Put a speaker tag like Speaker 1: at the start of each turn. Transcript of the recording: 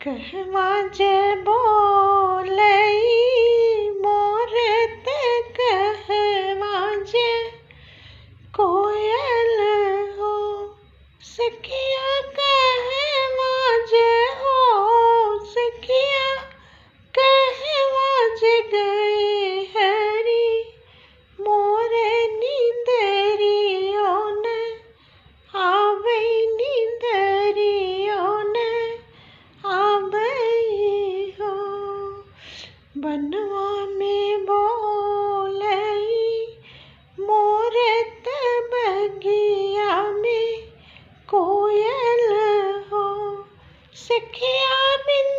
Speaker 1: कहवा जे बोलई मोरे ते कहवा जे कोयल हो सखिया कहवा जे हो सखिया कहवा जे गए हरी मोरे नींदरियो ने आवे नींदरियो ने आवे हो बनवा में बोलई मोरे ते बगिया में कोयल हो सखिया बिन